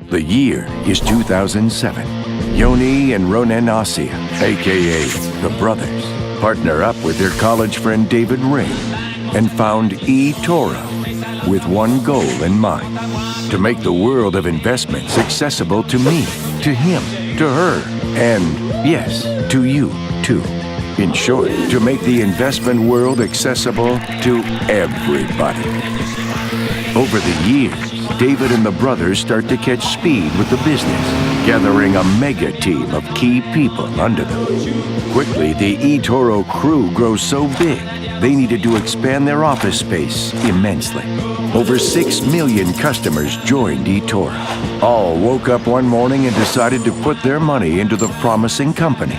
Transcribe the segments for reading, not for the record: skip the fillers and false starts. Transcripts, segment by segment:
The year is 2007. Yoni and Ronen Asia, a.k.a. the brothers, partner up with their college friend David Ring and found Etoro with one goal in mind: to make the world of investments accessible to me, to him, to her, and yes, to you too. In short, to make the investment world accessible to everybody. Over the years, David and the brothers start to catch speed with the business, gathering a mega team of key people under them. Quickly, the Etoro crew grows so big, they needed to expand their office space immensely. Over 6 million customers joined Etoro. All woke up one morning and decided to put their money into the promising company,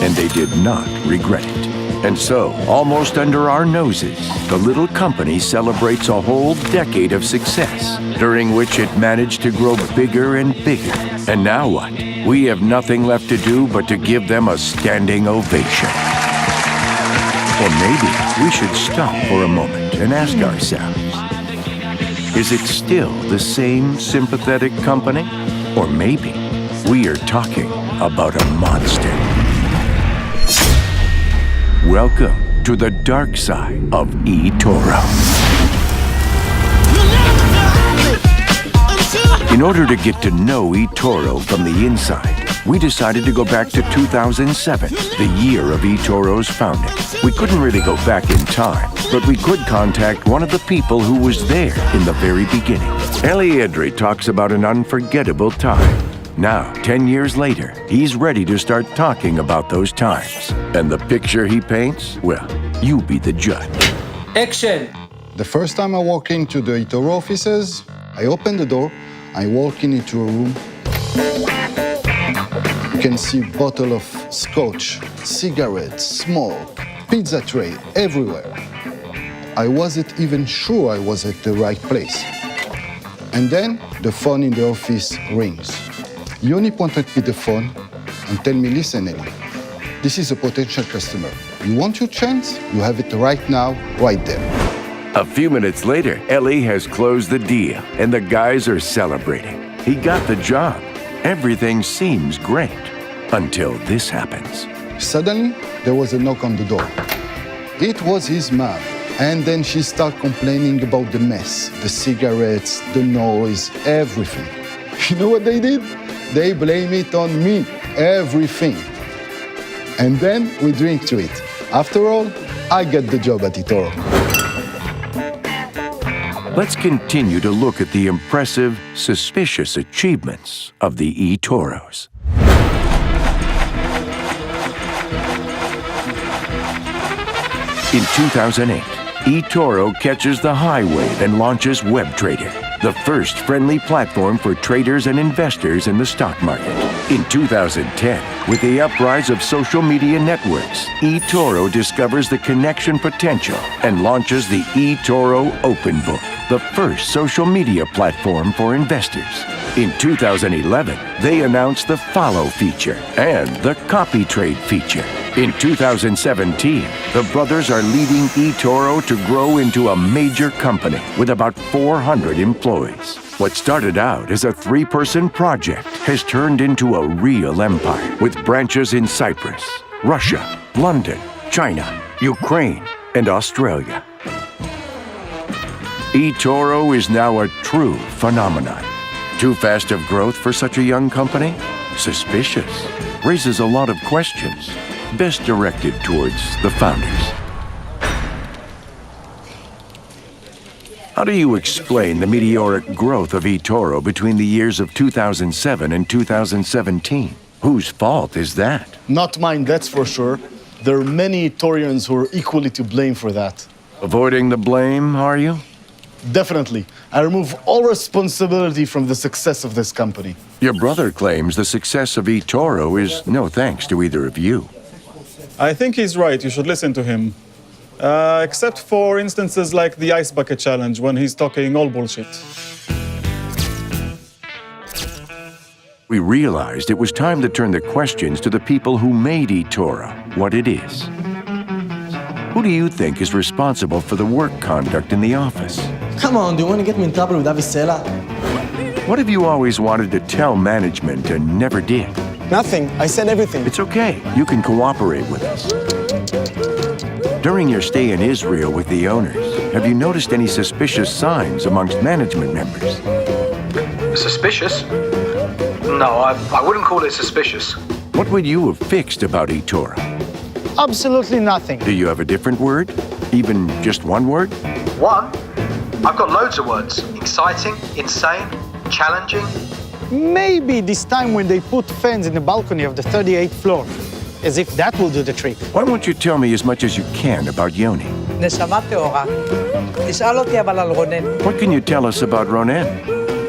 and they did not regret it. And so, almost under our noses, the little company celebrates a whole decade of success, during which it managed to grow bigger and bigger. And now what? We have nothing left to do but to give them a standing ovation. Or maybe we should stop for a moment and ask ourselves, is it still the same sympathetic company? Or maybe we are talking about a monster. Welcome to the dark side of Etoro. In order to get to know Etoro from the inside, we decided to go back to 2007, the year of Etoro's founding. We couldn't really go back in time, but we could contact one of the people who was there in the very beginning. Eliadri talks about an unforgettable time. Now, 10 years later, he's ready to start talking about those times. And the picture he paints, well, you be the judge. Action! The first time I walk into the Etoro offices, I open the door, I walk into a room. You can see a bottle of scotch, cigarettes, smoke, pizza tray everywhere. I wasn't even sure I was at the right place. And then the phone in the office rings. Yoni pointed me the phone and tell me, listen, Eli, this is a potential customer. You want your chance? You have it right now, right there. A few minutes later, Ellie has closed the deal, and the guys are celebrating. He got the job. Everything seems great, until this happens. Suddenly, there was a knock on the door. It was his mom. And then she started complaining about the mess, the cigarettes, the noise, everything. You know what they did? They blame it on me, everything. And then we drink to it. After all, I get the job at Etoro. Let's continue to look at the impressive, suspicious achievements of the Etoros. In 2008, Etoro catches the high wave and launches WebTrader, the first friendly platform for traders and investors in the stock market. In 2010, with the uprise of social media networks, Etoro discovers the connection potential and launches the Etoro Open Book, the first social media platform for investors. In 2011, they announced the Follow feature and the Copy Trade feature. In 2017, the brothers are leading Etoro to grow into a major company with about 400 employees. What started out as a 3-person project has turned into a real empire with branches in Cyprus, Russia, London, China, Ukraine, and Australia. Etoro is now a true phenomenon. Too fast of growth for such a young company? Suspicious. Raises a lot of questions. Best directed towards the founders. How do you explain the meteoric growth of Etoro between the years of 2007 and 2017? Whose fault is that? Not mine, that's for sure. There are many Etorians who are equally to blame for that. Avoiding the blame, are you? Definitely. I remove all responsibility from the success of this company. Your brother claims the success of Etoro is no thanks to either of you. I think he's right. You should listen to him. Except for instances like the ice bucket challenge when he's talking all bullshit. We realized it was time to turn the questions to the people who made Etoro what it is. Who do you think is responsible for the work conduct in the office? Come on, do you want to get me in trouble with Avisela? What have you always wanted to tell management and never did? Nothing. I said everything. It's okay. You can cooperate with us. During your stay in Israel with the owners, have you noticed any suspicious signs amongst management members? Suspicious? No, I wouldn't call it suspicious. What would you have fixed about Etoro? Absolutely nothing. Do you have a different word? Even just one word? One? I've got loads of words. Exciting, insane, challenging. Maybe this time when they put fans in the balcony of the 38th floor. As if that will do the trick. Why won't you tell me as much as you can about Yoni? נשמה טהורה, תשאל אותי אבל על רונן. What can you tell us about Ronen?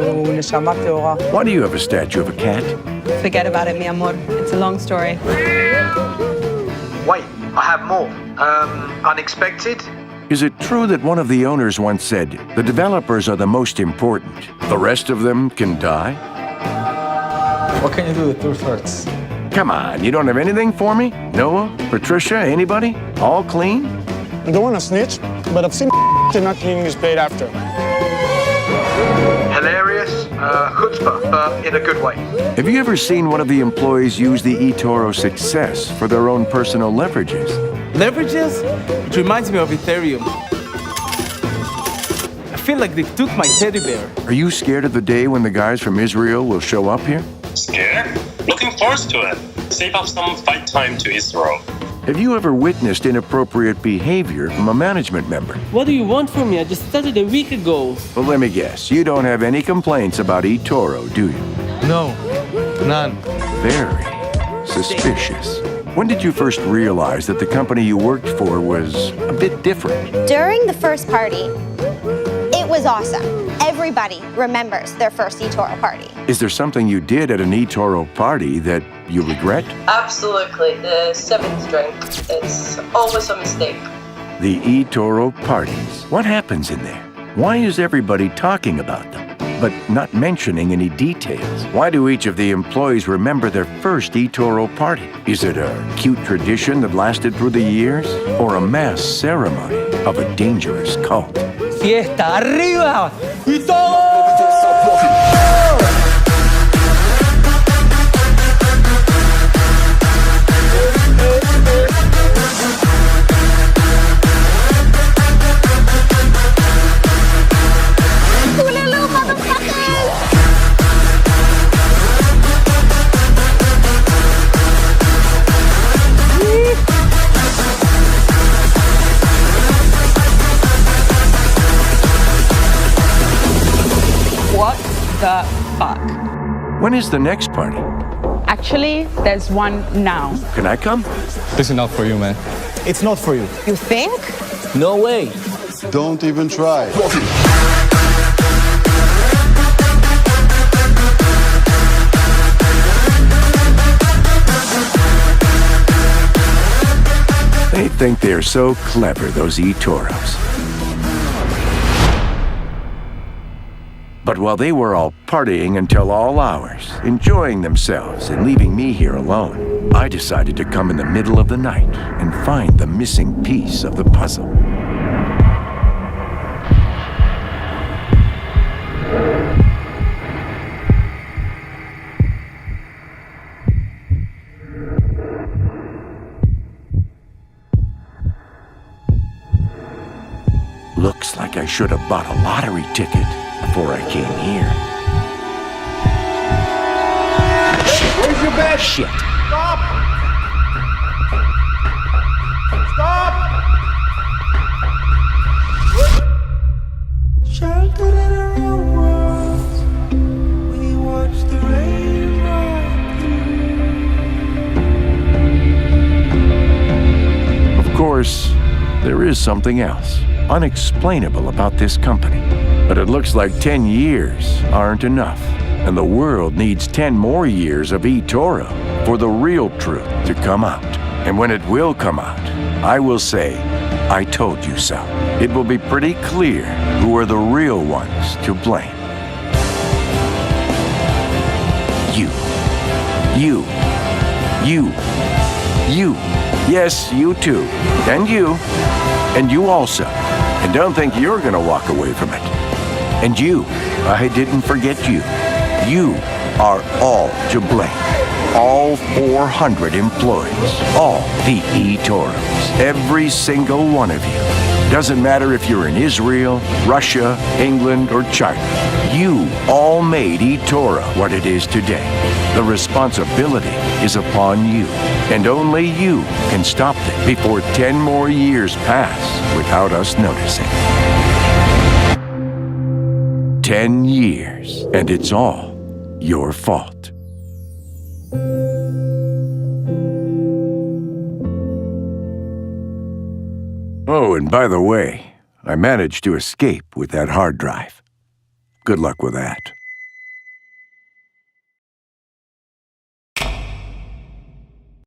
הוא נשמה טהורה. Why do you have a statue of a cat? Forget about it, mi amor. It's a long story. Wait, I have more. Unexpected? Is it true that one of the owners once said, the developers are the most important, the rest of them can die? What can you do with two shirts? Come on, you don't have anything for me? Noah? Patricia? Anybody? All clean? I don't want to snitch, but I've seen not cleaning his plate after. Hilarious, chutzpah, but in a good way. Have you ever seen one of the employees use the Etoro success for their own personal leverages? Leverages? It reminds me of Ethereum. I feel like they took my teddy bear. Are you scared of the day when the guys from Israel will show up here? Scared? Looking forward to it. Save up some fight time to Etoro. Have you ever witnessed inappropriate behavior from a management member? What do you want from me? I just started a week ago. Well, let me guess. You don't have any complaints about Etoro, do you? No, none. Very suspicious. When did you first realize that the company you worked for was a bit different? During the first party, it was awesome. Everybody remembers their first eToro party. Is there something you did at an eToro party that you regret? Absolutely. The 7th drink. It's always a mistake. The eToro parties. What happens in there? Why is everybody talking about them, but not mentioning any details? Why do each of the employees remember their first eToro party? Is it a cute tradition that lasted through the years, or a mass ceremony of a dangerous cult? Fiesta arriba y todo. What the fuck? When is the next party? Actually, there's one now. Can I come? This is not for you, man. It's not for you. You think? No way. Don't even try. They think they're so clever, those eToros. But while they were all partying until all hours, enjoying themselves and leaving me here alone, I decided to come in the middle of the night and find the missing piece of the puzzle. Looks like I should have bought a lottery ticket before I came here. Shit. Where's your bed? Shit. Stop! Stop! Sheltered in our own worlds, we watch the rain rock. Of course, there is something else unexplainable about this company. But it looks like 10 years aren't enough, and the world needs 10 more years of eToro for the real truth to come out. And when it will come out, I will say, I told you so. It will be pretty clear who are the real ones to blame. You. Yes, you too. And you. And you also. And don't think you're gonna walk away from it. And you, I didn't forget you. You are all to blame. All 400 employees, all the Etoros, every single one of you. Doesn't matter if you're in Israel, Russia, England, or China. You all made Etoro what it is today. The responsibility is upon you, and only you can stop them before 10 more years pass without us noticing. 10 years, and it's all your fault. Oh, and by the way, I managed to escape with that hard drive. Good luck with that.